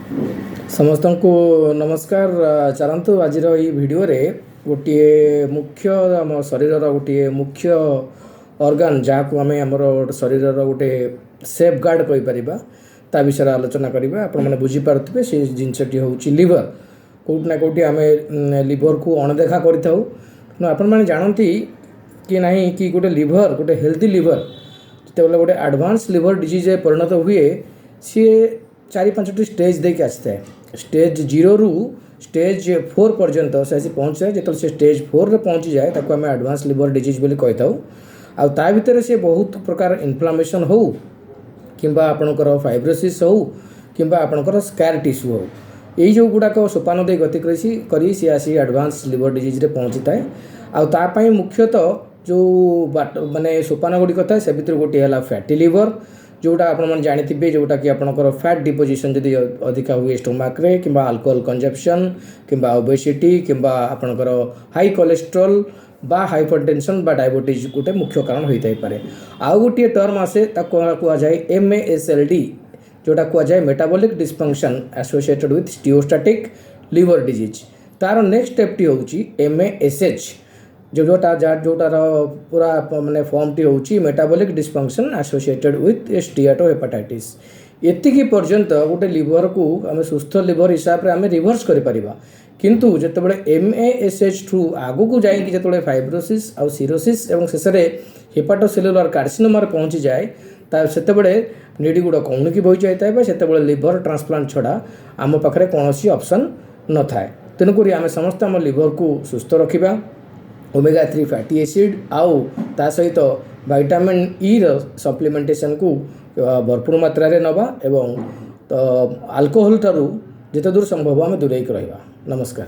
समस्त को नमस्कार। चलतु आज भिडियो गोटे मुख्य आम शरीर गोटे मुख्य ऑर्गन जहाँ को आम आमर शरीर गोटे सेफ गार्ड कहीपर ता विषय आलोचना करवा। आपण मैंने बुझीपारे से जिनसटी हूँ लिवर कौटना कौटी आम लिवर को अणदेखा कर जानती कि नहीं कि गोटे लिवर गोटे हेल्थी लिवर जो गोटे एडवांस लिवर डिजीज परिणत हुए सी 4-5टी स्टेज देके आसी है। स्टेज 0 रु स्टेज 4 पर्यंत से आसी पहुँच जाए। जो से स्टेज 4 रे पहुँची जाए ताको आम एडवांस लिवर डिजीज बोली कही था। आ ता भितर से बहुत प्रकार इन्फ्लामेशन हो किंबा आपणकर फाइब्रोसिस हो किंबा आपणकर स्कार टिश्यू हो यही जो गुड़ाक सोपान दे गति करी सी आसी एडवांस लिवर डिजीज रे पहुँची थाए। आ मुख्यतः जो बाट माने सोपान गुड़िक था से भितर गोटे है फैटी लिवर जोटा आपन जानी जोटा कि आपनकर फैट डिपोजिशन जदि अधिका हुए स्टोमाक रे किंबा अल्कोहल कंजप्शन किंबा ओबेसिटी किंबा आपनकर हाई कोलेस्ट्रोल बा हाइपरटेंशन बा डायबिटीज गोटे मुख्य कारण होता है। आउ गोटे टर्म आसे कह जाए MASLD जोटा कह जाए metabolic dysfunction associated with steatotic liver disease. तार नेक्स्ट स्टेप टी होची MASH जोटार पूरा माने फॉर्म टी होची metabolic dysfunction associated with steatohepatitis. एतिकी पर्यंत गोटे लिवर को आम सुस्थ लिवर हिसाब से आम रिवर्स करिपरिबा। किंतु जेतेबेले MASH थ्रू आगु को जाइए जो फाइब्रोसिस आउ सिरोसिस एवं शेष में हेपाटोसेलुलर कार्सिनोमा पहुँची जाए सेतेबेले नीड गुड़ा कौन की बही जाए से लिवर ट्रांसप्लांट छड़ा आम पाखे कौन ऑप्शन न थाए। तेणुक आम समस्त आम लिवर को सुस्थ रखा। ओमेगा 3 फैटी एसिड आउ ता सहित विटामिन ई सप्लीमेंटेशन को भरपूर मात्रा रे नवा एवं तो अल्कोहल ठारू जिते दूर संभव आम दूरेक रहिबा। नमस्कार।